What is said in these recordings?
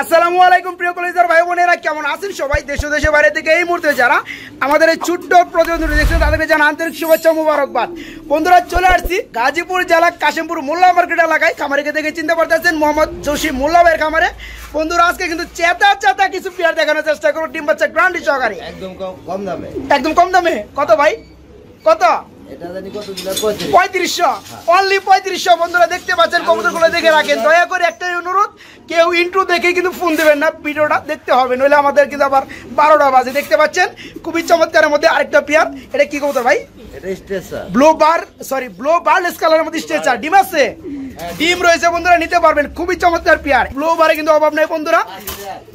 আসসালামু আলাইকুম প্রিয় কলেজার ভাই বোনেরা, কেমন আছেন সবাই? দেশ ও দেশের বাইরে থেকে এই মুহূর্তে যারা আমাদের এই ছোট্ট প্রতিবেদনটি দেখছেন তাদেরকে জানাই আন্তরিক শুভেচ্ছা মুবারকবাদ। বন্ধুরা, চলে আসছি গাজীপুর জেলা কাশিমপুর মোল্লা মার্কেট এলাকায়। খামারিকে দেখে চিনতে পারতেছেন মোহাম্মদ জসিম মোল্লা ভাইয়ের খামারে। বন্ধুরা, আজকে কিন্তু চেতা কিছু পেয়ার দেখানোর চেষ্টা করবো, ডিম বাচ্চা গ্যারান্টি সহকারে, একদম কম দামে। কত ভাই, কত? 3500, অনলি 3500। বন্ধুরা দেখতে পাচ্ছেন, কবুতরগুলো দেখে রাখেন। দয়া করে একটাই অনুরোধ, কেউ ইন্ট্রো দেখে কিন্তু ফোন দেবেন না, ভিডিওটা দেখতে হবে, নইলে আমাদের কিন্তু আবার 12টা বাজে। দেখতে পাচ্ছেন খুবই চমৎকারের মধ্যে আরেকটা পেয়ার। এটা কি কবুতর ভাই? ব্লু বার্লেস কালারের মধ্যে স্ট্রেচার। ডিম আছে? ডিম রয়েছে বন্ধুরা, নিতে পারবেন। খুবই চমৎকার পেয়ার, ব্লু বারে কিন্তু অভাব নাই বন্ধুরা।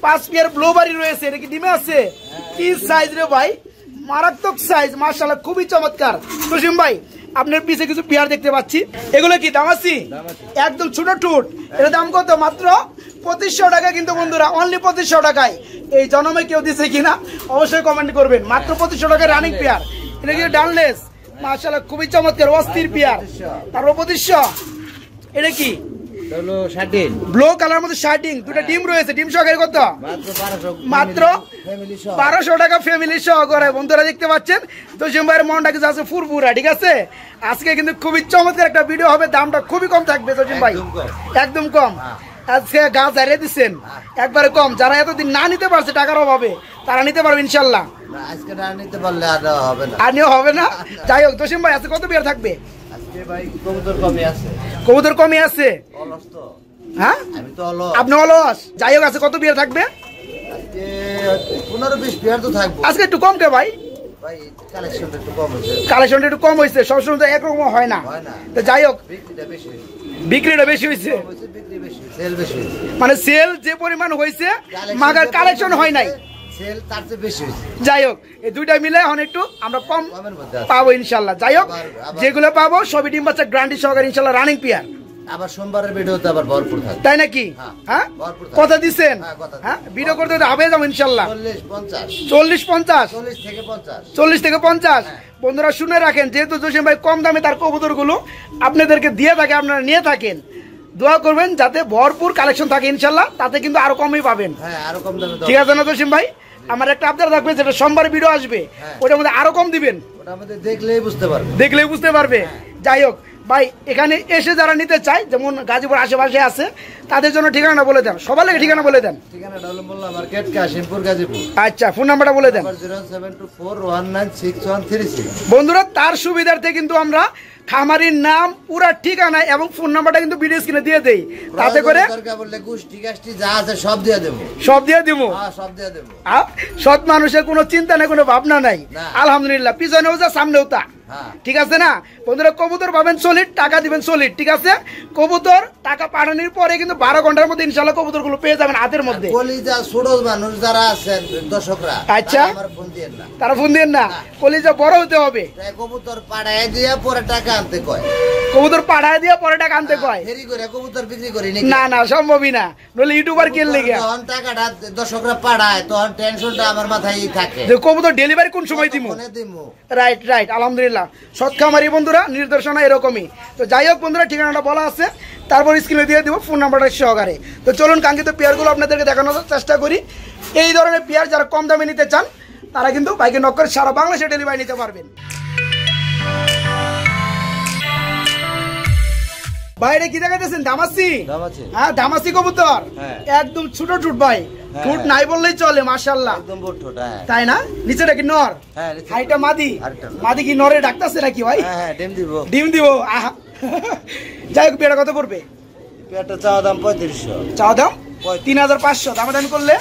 5 পেয়ার ব্লু বারই রয়েছে। এটা কি ডিমে আছে? কি সাইজ রে ভাই, মারাত্মক সাইজ, মাশাআল্লাহ, খুবই চমৎকার। জসিম ভাই, আপনার পিছে কিছু পেয়ার দেখতে পাচ্ছি, এগুলো কি দামাসি? একদম ছোট টুট। এর দাম কত? মাত্র 2500 টাকা কিন্তু বন্ধুরা, অনলি 2500 টাকায়। এই জন্মে কেউ দিছে কিনা অবশ্যই কমেন্ট করবেন। মাত্র 2500 টাকায় রানিং পেয়ার। এটা কি ডানলেস? মাশাআল্লাহ, খুবই চমৎকার, অস্থির পেয়ার। তারপর 2500। এটা কি? ব্লু কালার মধ্যে শার্টিং, দুটা ডিম রয়েছে। ডিম সহকারে কত? মাত্র 1200 টাকা ফ্যামিলি সহ করে। বন্ধুরা দেখতে পাচ্ছেন জসিম ভাইয়ের মনটা কিছু আছে ফুরফুরা, ঠিক আছে? আজকে কিন্তু খুবই চমৎকার একটা ভিডিও হবে, দামটা খুবই কম থাকবে জসিম ভাই, একদম কম। আজকে গাছ হারিয়ে দিচ্ছেন একবারে কম। যারা এতদিন না নিতে পারছে টাকার অভাবে, তারা নিতে পারবে ইনশাল্লাহ। আজকে না নিতে পারলে আর হবে না। যাই হোক জসিম ভাই, আজকে কত বিয়ার থাকবে? কবুতর কমে আছে, হ্যাঁ? আপনি অলস। যাই হোক, আছে কত বিয়ার থাকবে? 15-20 বিয়ার তো থাকবে। আজকে একটু কম কে ভাই? কালেকশনটা একটু কম হয়েছে, সবসময় তো একরকম হয় না। তো যাই হোক, বিক্রিটা বেশি হয়েছে, মানে সেল যে পরিমাণ হয়েছে, মাগার কালেকশন হয় নাই। যাই হোক, এই দুইটা মিলে এখন একটু আমরা কম পাবো ইনশাল্লাহ। যাই হোক, যেগুলো পাবো সবই ডিম বাচ্চা গ্যারান্টি সহকারে ইনশাল্লাহ, রানিং পেয়ার। আবার সোমবারের ভিডিওতে আবার ভরপুর থাকবে, তাই নাকি? হ্যাঁ, কথা দিচ্ছেন। হ্যাঁ, ভিডিও করতে হবে যাবো ইনশাল্লাহ। 40 থেকে 50। বন্ধুরা শুনে রাখেন, যেহেতু জসিম ভাই কম দামে তার কবুতর গুলো আপনাদেরকে দিয়ে থাকে, আপনারা নিয়ে থাকেন, দোয়া করবেন যাতে ভরপুর কালেকশন থাকে ইনশাল্লাহ, তাতে কিন্তু আরো কমই পাবেন। ঠিক আছে না জসিম ভাই? আমার একটা আবদার থাকবে, যেটা সোমবার ভিডিও আসবে ওটার মধ্যে আরো কম দিবেন, দেখলেই বুঝতে পারবে। যাই হোক ভাই, এখানে এসে যারা নিতে চায়, যেমন গাজীপুর আশেপাশে আছে, তাদের জন্য ঠিকানা বলে দেন। সবার লাগে ঠিকানা বলে দেন। ঠিকানাটা হলো মোল্লা মার্কেট, কাশিমপুর, গাজীপুর। আচ্ছা, ফোন নাম্বারটা বলে দেন। 07241966136। বন্ধুরা, তার সুবিধার্থে কিন্তু আমরা খামারির নাম, পুরা ঠিকানা এবং ফোন নাম্বারটা কিন্তু ভিডিও স্ক্রিনে দিয়ে দেই, তাতে করে সব দিয়ে দিব। সৎ মানুষের কোনো চিন্তা নেই, কোনো ভাবনা নাই, আলহামদুলিল্লাহ। পিছনেও যা, সামনেও তা, ঠিক আছে না? বন্ধুরা, কবুতর পাবেন সলিড, টাকা দিবেন সলিড, ঠিক আছে? কবুতর টাকা পাঠানোর পরে কিন্তু 12 ঘন্টার মধ্যে ইনশাল্লাহ কবুতর গুলো পেয়ে যাবেন হাতের মধ্যে। যারা আছেন দর্শকরা, আচ্ছা, তারা ফোন দেন না, কলিজা বড় হতে হবে। কবুতর পাঠায় দিয়ে পরে টাকা আনতে কয়, কবুতর পাঠায় দিয়ে পরে টাকা আনতে কয়। কবুতর বিক্রি করি না, সম্ভবই না, নইলে ইউটিউবার কিনলে তখন টাকাটা দর্শকরা পাঠায়, তখন টেনশনটা আমার মাথায় থাকে যে কবুতর ডেলিভারি কোন সময় দিব। রাইট, আলহামদুলিল্লাহ। সৎ খামারি বন্ধুরা নির্দেশনা এরকমই। তো যাই হোক বন্ধুরা, ঠিকানাটা বলা আছে, তারপর স্ক্রিনে দিয়ে দিব ফোন নাম্বারটা সহকারে। তো চলুন কাঙ্ক্ষিত পেয়ারগুলো আপনাদেরকে দেখানোর চেষ্টা করি। এই ধরনের পেয়ার যারা কম দামে নিতে চান, তারা কিন্তু বাইকে নক করে সারা বাংলাদেশে ডেলিভারি নিতে পারবেন। বাইরে কি দেখাতেছেন? দামাসি। হ্যাঁ, দামাসি কবুতর, একদম ছোট টুট ভাই, টুট নাই বললেই চলে, মাশাআল্লাহ, তাই না? নিচেটা কি নর? হাইটা মাদি কি নরে ডাকতেছে নাকি ভাই? ডিম দিব। যাই হোক, পেয়ারটা কত পড়বে? পেয়ারটা চাওয়া দাম 3500। চাওয়া দাম 3500, দামাদামি করলে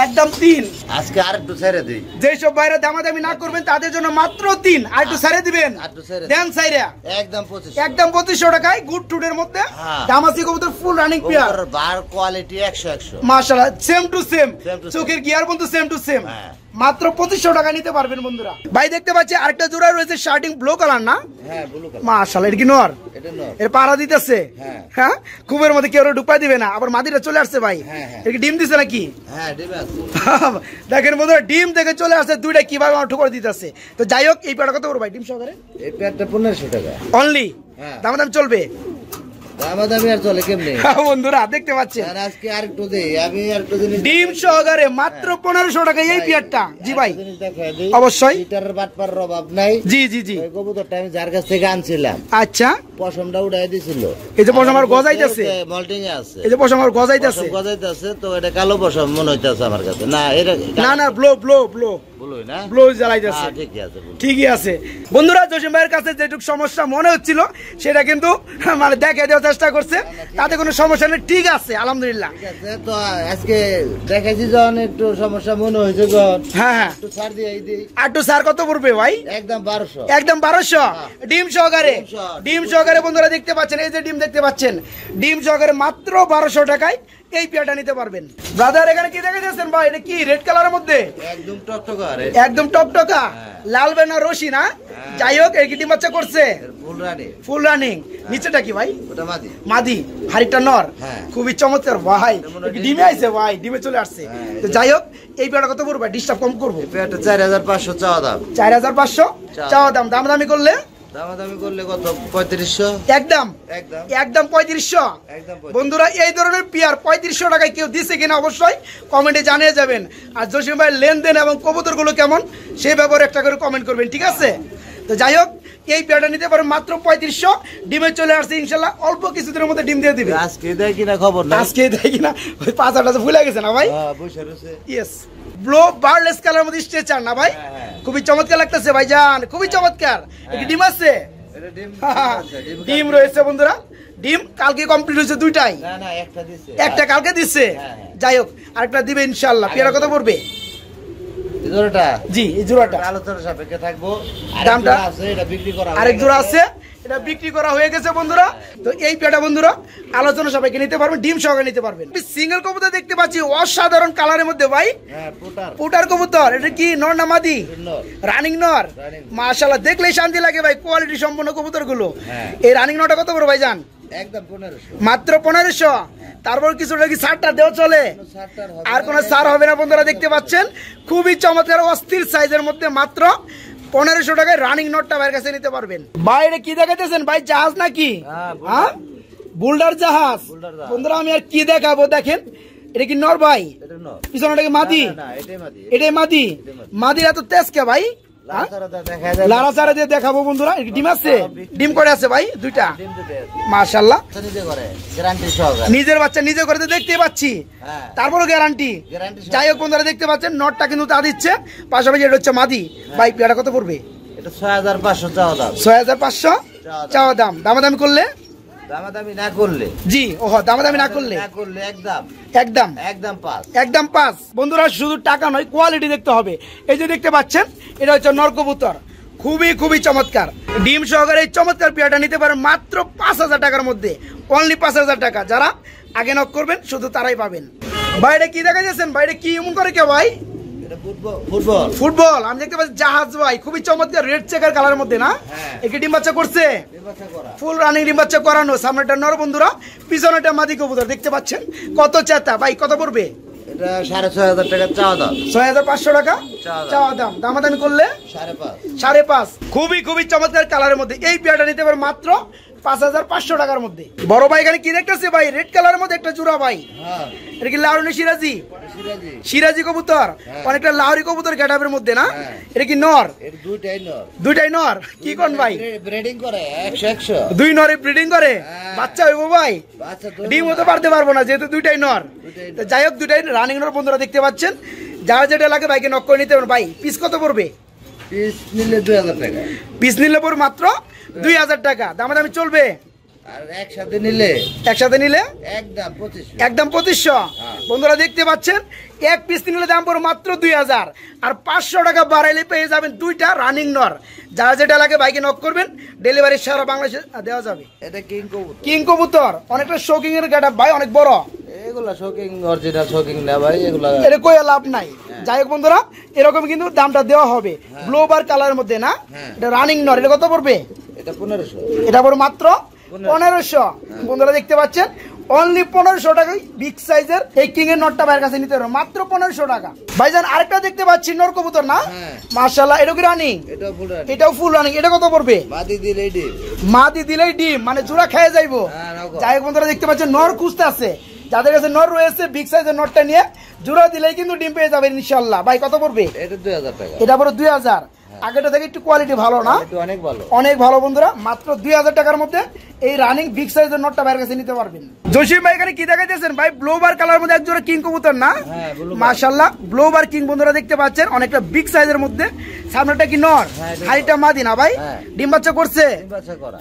একদম 3। আজকে আর একটু ছেড়ে দিই। যেসব বাইরে দামাদামি না করবেন তাদের জন্য মাত্র 3, আর একটু ছেড়ে দিবেন। দেন সাইরা একদম 2500 টাকায় গুড টুডের মধ্যে দামাসি কবুতর ফুল রানিং পেয়ার, বার কোয়ালিটি 100 মাশাআল্লাহ, সেম টু সেম, চোখের গিয়ার বন্ধু সেম টু সেম। মাত্র 2500 টাকা নিতে পারবেন বন্ধুরা। ভাই দেখতে পাচ্ছি আরেকটা জোড়া রয়েছে, শার্টিং ব্লু কালার না? হ্যাঁ, ব্লু কালার। মাশাআল্লাহ, এটা কি নর? এটা নর। এর পাড়া দিতেছে, হ্যাঁ, খুবের মধ্যে কেউ ঢুকাই দিবে না। আবার মাদিটা চলে আসছে ভাই, এটা কি ডিম দিছে নাকি? হ্যাঁ, ডিম আছে। দেখেন বন্ধুরা, ডিম থেকে চলে আসছে, দুইটা কিভাবে আমার ঠুকর দিতেছে। তো যাই হোক, এই পেয়ারটা কত বড় ভাই ডিম সহকারে? এই পেয়ারটা 1500 টাকা অনলি, দাম চলবে। দামাদামি আর চলে কেমনে বন্ধুরা দেখতে পাচ্ছেন আর আজকে আরেকটু দেই আমি আরেকটু জিনিস ডিম সহকারে মাত্র 1500 টাকা এই পেয়ারটা জি ভাই জিনিস দেখাই দেই অবশ্যই লিটারের বাটপার অভাব নাই জি জি জি ওই কবুতরটা আমি যার কাছ থেকে আনছিলাম আচ্ছা পশমটা উড়াই দিছিল এই যে পশম আর গজাইতেছে মল্টিং এ আছে এই যে পশম আর গজাইতেছে গজাইতেছে তো এটা কালো পশম মনে হইতাছে আমার কাছে না এটা না না ব্লো ব্লো ব্লো বলই না ব্লো জ্বালাইতেছে ঠিকই আছে ঠিকই আছে বন্ধুরা জসিম ভাইয়ের কাছে যেটুকু সমস্যা মনে হচ্ছিল সেটা কিন্তু মানে দেখে দেওয়ার চেষ্টা করছে তাতে কোনো সমস্যা নেই ঠিক আছে আলহামদুলিল্লাহ ঠিক আছে তো আজকে দেখাইছি যখন একটু সমস্যা মনে হয়েছে যখন হ্যাঁ হ্যাঁ একটু ছাড় দিয়ে দিই আটটু স্যার কত পড়বে ভাই একদম 1200 একদম 1200 ডিম সহকারে ডিম সহকারে বন্ধুরা দেখতে পাচ্ছেন এই যে ডিম দেখতে পাচ্ছেন ডিম সহকারে মাত্র 1200 টাকায় এই পেয়ারটা নিতে পারবেন ব্রাদার এখানে কি দেখে যাচ্ছেন ভাই এটা কি রেড কালারের মধ্যে একদম টকটকা রে একদম টকটকা লাল বেনা রশি না যাই হোক এই কি ডিম বাচ্চা করছে ফুল রানিং নিচেটা কি ভাই ওটা মাদি মাদি হাড়িটা নর খুবই চমৎকার ভাই ডিমে আইছে ভাই ডিমে চলে আসছে তো যাই হোক এই পেয়ারটা কত পড়বে ডিস্টার্ব কম করবো পেয়ারটা 4500 চাওয়া দাম 4500 চাওয়া দাম দামাদামি করলে দামাদামি করলে কত 3500 একদম একদম একদম 3500 বন্ধুরা এই ধরনের পেয়ার 3500 টাকায় কেউ দিছে কিনা অবশ্যই কমেন্টে জানিয়ে যাবেন আর জসিম ভাই লেনদেন এবং কবুতরগুলো কেমন সেই ব্যাপারে একটা করে কমেন্ট করবেন ঠিক আছে তো যাই হোক এই পেয়ারটা নিতে পারেন মাত্র 3500 ডিমে চলে আসছে ইনশাআল্লাহ অল্প কিছুদিনের মধ্যে ডিম দিয়ে দিবে আজকে দেয় কিনা খবর না আজকে দেয় কিনা ওই 5000 ভুলে গেছে না ভাই হ্যাঁ বসে রয়েছে ইয়েস ব্লো বারলেস কালার মধ্যে স্ট্রেচার না ভাই খুবই চমৎকার লাগতেছে ভাইজান খুবই চমৎকার এই ডিম আছে এটা ডিম রয়েছে বন্ধুরা ডিম কালকে কমপ্লিট হয়েছে দুইটাই না না একটা দিছে একটা কালকে দিচ্ছে যাই হোক আরেকটা দিবে ইনশাআল্লাহ পেয়ারা কত পড়বে এই জোড়াটা জি এই জোড়াটা আলোচনা সাপেক্ষে থাকবো দামটা আছে এটা বিক্রি করা আরেক জোড়া আছে এটা বিক্রি করা হয়ে গেছে বন্ধুরা তো এই পেয়ারটা বন্ধুরা আলোচনা সবাইকে নিতে পারবেন ডিম সহকারে নিতে পারবেন সিঙ্গেল কবুতর দেখতে পাচ্ছি অসাধারণ কালারের মধ্যে ভাই হ্যাঁ পুটার কবুতর এটা কি নর না মাদি রানিং নর মাশাআল্লাহ দেখলেই শান্তি লাগে ভাই কোয়ালিটি সম্পন্ন কবুতর গুলো এই রানিং নরটা কত বড় ভাইজান একদম 1500 মাত্র 1500 তারপর কিছু নাকি ছাড়টা দেওয়া চলে আর কোনো ছাড় হবে না বন্ধুরা দেখতে পাচ্ছেন খুবই চমৎকার অস্থির সাইজের মধ্যে মাত্র 1500 টাকায় রানিং নটটা ভাইয়ের কাছে নিতে পারবেন বাইরে কি দেখাইতেছেন ভাই জাহাজ নাকি হ্যাঁ বুলডার জাহাজ বন্ধুরা আমি আর কি দেখাবো দেখেন এটা কি নর ভাই পিছনটাকে মাদি এটাই মাদি মাদির এত তেজ কে ভাই লারা চারা দিয়ে দেখাবো বন্ধুরা ডিম আছে ডিম করে আছে ভাই দুইটা মাশাআল্লাহ নিজের বাচ্চা নিজে করে দেখতে পাচ্ছি তারপরও গ্যারান্টি যাই হোক বন্ধুরা দেখতে পাচ্ছেন নটটা কিন্তু তা দিচ্ছে পাশাপাশি এটা হচ্ছে মাদি ভাই পেয়ারা কত পড়বে এটা 6500 চাওয়া দাম 6500 চাওয়া দাম দামাদামি করলে দামাদামি না করলে জি ওহ দামাদামি না করলে একদম একদম একদম 5 একদম 5 বন্ধুরা শুধু টাকা নয় কোয়ালিটি দেখতে হবে এই যে দেখতে পাচ্ছেন এটা হচ্ছে নর কবুতর খুবই খুবই চমৎকার ডিম সহকারে এই চমৎকার পেয়ারটা নিতে পারেন মাত্র 5000 টাকার মধ্যে অনলি 5000 টাকা যারা আগে নক করবেন শুধু তারাই পাবেন বাইরে কি দেখা যাচ্ছেন বাইরে কি এমন করে কে ভাই ফুটবল আমি দেখতে পাচ্ছি জাহাজ ভাই খুবই চমৎকার রেড চেকার কালারের মধ্যে না একে ডিম বাচ্চা করছে ফুল রানিং ডিম বাচ্চা করানো সামনেটা নর বন্ধুরা পিছনেটা মাদি কবুতর দেখতে পাচ্ছেন কত চেতা ভাই কত পড়বে এটা 6500 টাকা চাওয়া দাম 6500 টাকা চাওয়া দাম দামাদামি করলে 5.5 খুবই খুবই চমৎকার কালারের মধ্যে এই পেয়ারটা নিতে পারবেন মাত্র 5500 টাকার মধ্যে বড় ভাই এখানে কি দেখতেছে ভাই রেড কালারের মধ্যে একটা জোড়া ভাই এটা কি লাউরি সিরাজি সিরাজি কবুতর অনেকটা লাউরি কবুতর গেটআপের মধ্যে না এটা কি নর দুইটাই নর কি কোন ভাই ব্রিডিং করে 100 দুই নরে ব্রিডিং করে বাচ্চা হইবো ভাই ডিম হতে পারতে পারবো না যেহেতু দুইটাই নর তো যাই হোক দুইটাই রানিং নর বন্ধুরা দেখতে পাচ্ছেন যারা যেটা লাগে ভাইকে নক করে নিতে পারেন ভাই পিস কত পড়বে পিস নিলে 2000 টাকা পিস নিলে পড়বে মাত্র 2000 টাকা দামাদামি চলবে আর একসাথে নিলে একদম 2500 বন্ধুরা দেখতে পাচ্ছেন এক পিস নিলে দাম পড়বে মাত্র 2000 আর 500 টাকা বাড়াইলে পেয়ে যাবেন দুইটা রানিং নর যারা যেটা লাগে বাইকে নক করবেন ডেলিভারি সারা বাংলাদেশে দেওয়া যাবে এটা কিং কবুতর অনেকটা শোকিং এর গেটআপ ভাই অনেক বড় এগুলা শোকিং অরিজিনাল শোকিং না ভাই এগুলা এর কই লাভ নাই যাই হোক বন্ধুরা এরকম কিন্তু দামটা দেওয়া হবে গ্লোবার কালারের মধ্যে না এটা রানিং নর এটা কত পড়বে এটা 1500 এটা পড়বে মাত্র 1500 বন্ধুরা দেখতে পাচ্ছেন অনলি 1500 টাকায় বিগ সাইজের এই কিং এর নটটা ভাইয়ের কাছে নিতে পারবেন মাত্র 1500 টাকা। ভাইজান আরেকটা দেখতে পাচ্ছি নর কবুতর না, মাশাআল্লাহ, এটা কি রানিং? এটাও ফুল রানিং। এটা কত পড়বে? মাদি দিলেই ডিম, মানে জোড়া খেয়ে যাইবো। যাই হোক বন্ধুরা, দেখতে পাচ্ছেন নর খুঁজতে আছে, যাদের কাছে নর রয়েছে বিগ সাইজের নটটা নিয়ে জোড়া দিলেই কিন্তু ডিম পেয়ে যাবেন ইনশাআল্লাহ। ভাই কত পড়বে? এটা 2000 টাকা। এটা পড়ে 2000। আগেটা থেকে একটু কোয়ালিটি ভালো না? অনেক ভালো, অনেক ভালো বন্ধুরা। মাত্র 2000 টাকার মধ্যে এই রানিং বিগ সাইজের নটটা ভাইয়ের কাছে নিতে পারবেন। জসিম ভাই এখানে কি দেখাইতেছেন ভাই? ব্লোবার কালার মধ্যে একজোড়া কিং কবুতর না, মাশাআল্লাহ, ব্লোবার কিং বন্ধুরা দেখতে পাচ্ছেন, অনেকটা বিগ সাইজের মধ্যে। সামনেটা কি নর, হাইটা মাদি না ভাই? ডিম বাচ্চা করছে,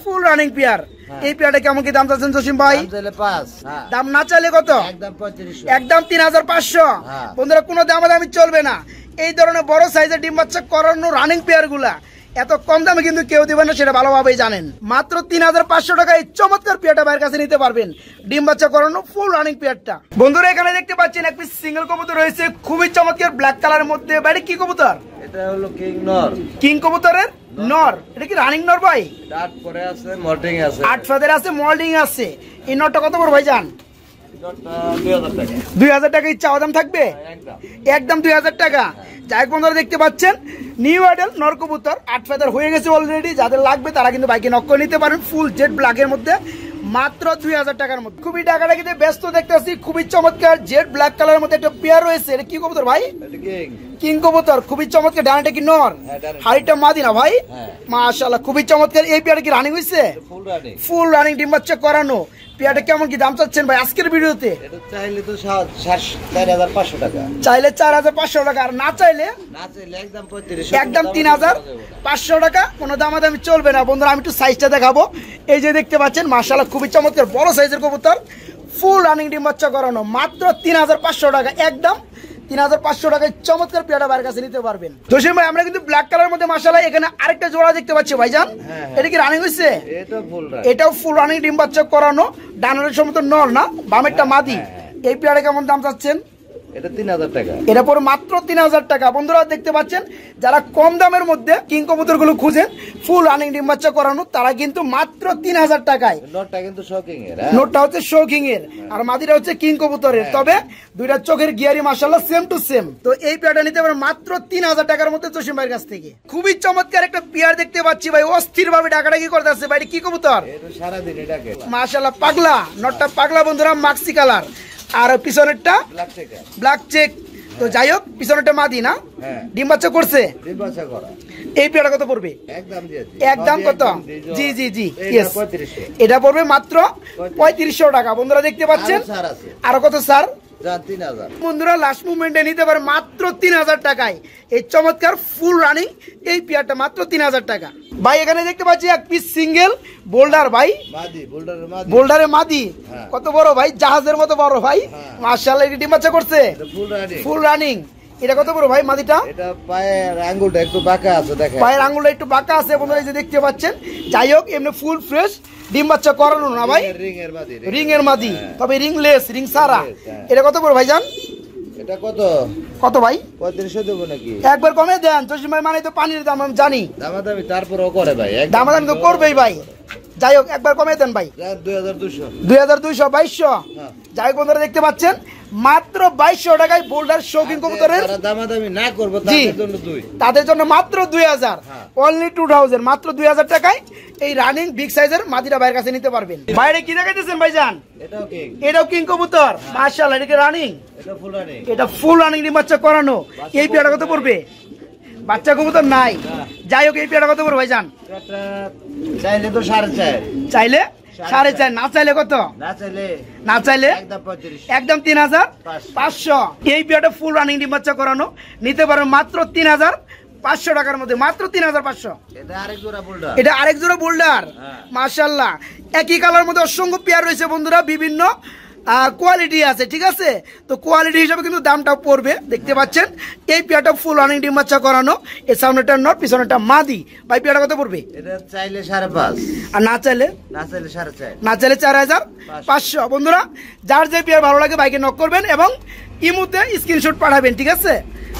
ফুল রানিং পেয়ার। এই পেয়ারটা কেমন কি দাম চাচ্ছেন জসিম ভাই? দাম না চাইলে কত? একদম 3500। বন্ধুরা কোনো দামাদামি চলবে না। এই ধরনের বড় সাইজের ডিম বাচ্চা করানো রানিং পেয়ার গুলা এত কম দামে কিন্তু কেউ দিবেন না, সেটা ভালোভাবেই জানেন। মাত্র 3500 টাকা এই চমৎকার পেয়ারটা ভাইয়ের কাছে নিতে পারবেন, ডিম বাচ্চা করানো ফুল রানিং পেয়ারটা। বন্ধুরা এখানে দেখতে পাচ্ছেন এক পিস সিঙ্গেল কবুতর রয়েছে, খুবই চমৎকার ব্ল্যাক কালারের মধ্যে। বাইরে কি কবুতর? এটা হলো কিং নর, কিং কবুতরের নর। এটা কি রানিং নর ভাই? ডাট পরে আছে, মোল্ডিং আছে, 8 ফেদার আছে, মোল্ডিং আছে। এই নরটা কত পড়বে ভাই জান? 2000 টাকা। 2000 টাকা চাওয়া দাম থাকবে? একদম 2000 টাকা। যাই হোক বন্ধুরা, দেখতে পাচ্ছেন নিউ আইডল নর কবুতর 8 ফেদার হয়ে গেছে অলরেডি। যাদের লাগবে তারা কিন্তু বাইকে নক করে নিতে পারেন, ফুল জেড ব্ল্যাকের মধ্যে মাত্র 2000 টাকার মধ্যে। খুবই টাকাটা কিন্তু ব্যস্ত দেখতেছি, খুবই চমৎকার জেড ব্ল্যাক কালারের মধ্যে একটা পেয়ার রয়েছে। এটা কি কবুতর ভাই? কিং কবুতর, খুবই চমৎকার। ডানাটা কি নর, হাইটা মাদি না ভাই? মাশাআল্লাহ, খুবই চমৎকার। এই পেয়ারটা কি রানিং হইছে? ফুল রানিং, ডিম বাচ্চা করানো। পেয়ারটা কেমন কি দাম চাচ্ছেন ভাই আজকের ভিডিওতে? চাইলে তো 4500 টাকা, চাইলে 4500 টাকা, আর না চাইলে একদম 3500 টাকা। কোনো দামাদামি চলবে না বন্ধুরা। আমি একটু সাইজটা দেখাবো। এই যে দেখতে পাচ্ছেন মাশাআল্লাহ, খুবই চমৎকার বড় সাইজের কবুতর, ফুল রানিং ডিম বাচ্চা করানো, মাত্র 3500 টাকা। একদম 3500 টাকায় চমৎকার পেয়ারটা বাইরের কাছে নিতে পারবেন। জসিম ভাই আমরা কিন্তু ব্ল্যাক কালার মধ্যে মাশাআল্লাহ এখানে আরেকটা জোড়া দেখতে পাচ্ছি ভাইজান। এটা কি রানিং হইছে? এটাও ফুল রানিং ডিম বাচ্চা করানো, ডানের সমস্ত নর না, বামেরটা মাদি। এই পেয়ারটা কেমন দাম চাচ্ছেন? এটা 3000 টাকা। এটা পরে মাত্র 3000 টাকা। বন্ধুরা দেখতে পাচ্ছেন, যারা কম দামের মধ্যে কিং কবুতর গুলো খুঁজেন ফুল রানিং ডিম বাচ্চা করানো, তারা কিন্তু মাত্র 3000 টাকায়। নটটা কিন্তু শোকিং এর, নোটটা হচ্ছে শোকিং এর, আর মাদিটা হচ্ছে কিং কবুতরের। তবে দুইটা চোখের গিয়ারি মাশাআল্লাহ সেম টু সেম। তো এই পেয়ারটা নিতে পারেন মাত্র 3000 টাকার মধ্যে জসিম ভাইয়ের কাছ থেকে। খুবই চমৎকার একটা পেয়ার দেখতে পাচ্ছি ভাই, অস্থির ভাবে ডাকাডাকি করতেছে। ভাই কি কবুতর? এটা সারা দিন ডাকে মাশাআল্লাহ, পাগলা। নটটা পাগলা বন্ধুরা, মাক্সি কালার, আর পিছনেরটা ব্ল্যাক চেক। তো যাই হোক, পিছনেরটা মাদি না, ডিম বাচ্চা করছে। এই পেয়ারটা কত পড়বে? একদম কত? জি জি জি, এটা পড়বে মাত্র 3500 টাকা। বন্ধুরা দেখতে পাচ্ছেন, আরো কত স্যার? বন্ধুরা লাস্ট মুভমেন্টে নিতে পারে মাত্র 3000 টাকায় এই চমৎকার ফুল রানিং এই পেয়ারটা, মাত্র 3000 টাকা। ভাই এখানে দেখতে পাচ্ছি এক পিস সিঙ্গেল বোল্ডার ভাই, বোল্ডারে মাদি। কত বড় ভাই? জাহাজের মতো বড় ভাই, মাশাআল্লাহ। এটা ডিম বাচ্চা করছে, ফুল রানিং। এটা কত বড় ভাই মাদিটা? এটা পায়ের আঙ্গুলটা একটু বাঁকা আছে, দেখেন পায়ের আঙ্গুলটা একটু বাঁকা আছে বন্ধুরা, এই যে দেখতে পাচ্ছেন। যাই হোক, এমনি ফুল ফ্রেশ ডিম বাচ্চা করানো না ভাই, রিং এর মাদি, তবে রিংলেস, রিং সারা। এটা কত বড় ভাই জান? এটা কত কত ভাই? 3500 দেবো নাকি? একবার কমে দেন জসিম ভাই, মানে তো পানির দাম আমি জানি। দামাদামি তারপরেও করে ভাই, দামাদামি তো করবেই ভাই। যাই হোক, একবার কমে দেন ভাই। 2200 2200। যাই হোক বন্ধুরা দেখতে পাচ্ছেন, মাত্র 2200 টাকায় বোল্ডার শৌখিন কবুতরের। দামাদামি না করবো তাদের জন্য তাদের জন্য মাত্র 2000, অনলি 2000, মাত্র 2000 টাকায় এই রানিং বিগ সাইজের মাদিরা ভাইয়ের কাছে নিতে পারবেন। বাইরে কি দেখাইতেছেন ভাইজান? এটাও কিং কবুতর, মাশাআল্লাহ। এটা রানিং, এটা ফুল রানিং ডিম বাচ্চা করানো। এই পেয়ারটা কত পড়বে? বাচ্চা কবুতর নাই। যাই হোক, এই পেয়ারটা কত পড়বে ভাইজান? চাইলে তো 4.5, চাইলে 4.5, না চাইলে কত? না চাইলে একদম 3500। এই পেয়ারটা ফুল রানিং ডিম বাচ্চা করানো, নিতে পারেন মাত্র 3500 টাকার মধ্যে, মাত্র 3500। এটা আরেক জোড়া বোল্ডার, মাশাআল্লাহ। একই কালার মধ্যে অসংখ্য পেয়ার রয়েছে বন্ধুরা, বিভিন্ন কোয়ালিটি আছে, ঠিক আছে? তো কোয়ালিটি হিসাবে কিন্তু দামটা পড়বে। দেখতে পাচ্ছেন এই পেয়ারটা ফুল রানিং ডিম বাচ্চা করানো, এর সামনেটা নর, পিছনেটা মাদি। ভাই পেয়ারটা কত পড়বে? এটা চাইলে 5.5, আর না চাইলে 4.5, না চাইলে 4500। বন্ধুরা যার যে পেয়ার ভালো লাগে বাইকে নক করবেন এবং ইমুতে স্ক্রিনশট পাঠাবেন, ঠিক আছে?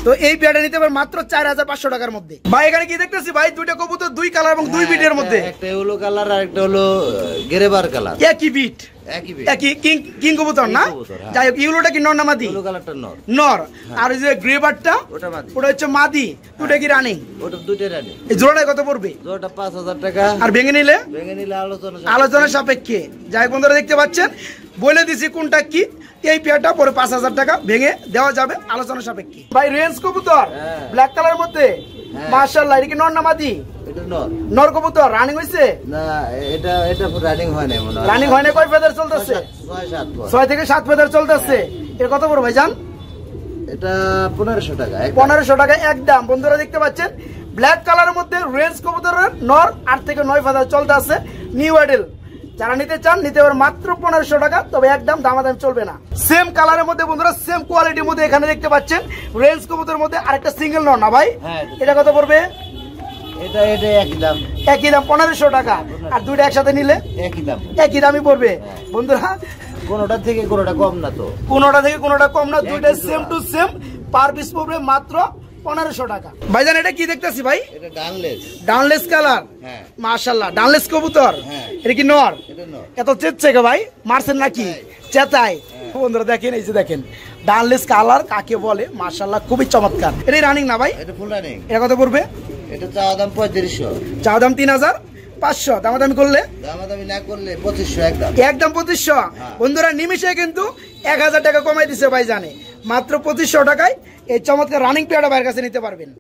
তো এই পেয়ারটা নিতে পারেন মাত্র 4500 টাকার মধ্যে। ভাই এখানে কি দেখতেছি ভাই? দুইটা কবুতর, দুই কালার এবং দুই বিটের মধ্যে। একটা হলো কালার আর একটা হলো গেরেবার কালার। একই বিট, একই পেয়ে। একই কিং কবুতর না? কিং কবুতর, হ্যাঁ। যাই হোক, ইউলোটা কি নর না মাদি? ব্লু কালারটা নর, নর। আর ওই যে গ্রেবারটা ওটা মাদি, ওটা হচ্ছে মাদি। দুটা কি রানিং? ওটা দুইটা রানি। এই জোড়াটা কত পড়বে? জোড়াটা 5000 টাকা, আর ভেঙে নিলে ভেঙে নিলে আলোচনা সাপেক্ষে। যাই হোক বন্ধুরা, দেখতে পাচ্ছেন, বলে দিছি কোনটা কি। এই পেয়ারটা পরে 5000 টাকা ভেঙে দেওয়া যাবে আলোচনা সাপেক্ষে। ভাই রেঞ্জ কবুতর হ্যাঁ। ব্ল্যাক কালার মধ্যে, হ্যাঁ। মাশাআল্লাহ। এটা কি নর না মাদি? এটা নর। নর কবুতর রানিং হইছে না, এটা রানিং হয় না মনে হয়। রানিং হয় না। কয় ফেদার চলতেছে? 6-7 6 থেকে 7 ফেদার চলতেছে। এর কত বড় ভাইজান? এটা 1500 টাকা, 1500 টাকা একদম। বন্ধুরা দেখতে পাচ্ছেন, ব্ল্যাক কালারের মধ্যে রেঞ্জ কবুতরের নর 8 থেকে 9 ফেদার চলতে আছে, নিউ অ্যাডেল। যারা নিতে চান নিতে পারেন মাত্র 1500 টাকা, তবে একদম দামাদাম চলবে না। সেম কালারের মধ্যে বন্ধুরা, সেম কোয়ালিটির মধ্যে এখানে দেখতে পাচ্ছেন রেঞ্জ কবুতরের মধ্যে আরেকটা সিঙ্গেল নর না ভাই? হ্যাঁ। এটা কত পড়বে? এটা একই দাম, একই দাম 1500 টাকা। আর দুইটা একসাথে নিলে একই দাম, একই দামই পড়বে। বন্ধুরা, কোনোটা থেকে কোনোটা কম না তো, কোনোটা থেকে কোনোটা কম না, দুইটা same to same. Per piece পড়বে মাত্র 1500 টাকা। ভাইজান এটা কি দেখতেছি ভাই? এটা ডানলেস। ডানলেস কালার, হ্যাঁ। মাশাআল্লাহ। ডানলেস কবুতর, হ্যাঁ। এটা কি নর? এটা নর। এত চেচ্ছে কে ভাই? মারছেন নাকি? চেতাই। বন্ধুরা দেখেন, এই যে দেখেন ডানলেস কালার কাকে বলে, মাশাআল্লাহ খুবই চমৎকার। এটা রানিং না ভাই? এটা ফুল রানিং। এটা কত পড়বে? এটা চাওয়া দাম 3500, চা দাম 3500। দামাদামি করলে দামাদামি না করলে 2500 একদম, একদম 2500। বন্ধুরা নিমিশে কিন্তু 1000 টাকা কমাই দিছে ভাই, জানে মাত্র 2500 টাকায় এই চমৎকার রানিং পেয়ারটা ভাইয়ের কাছে নিতে পারবেন।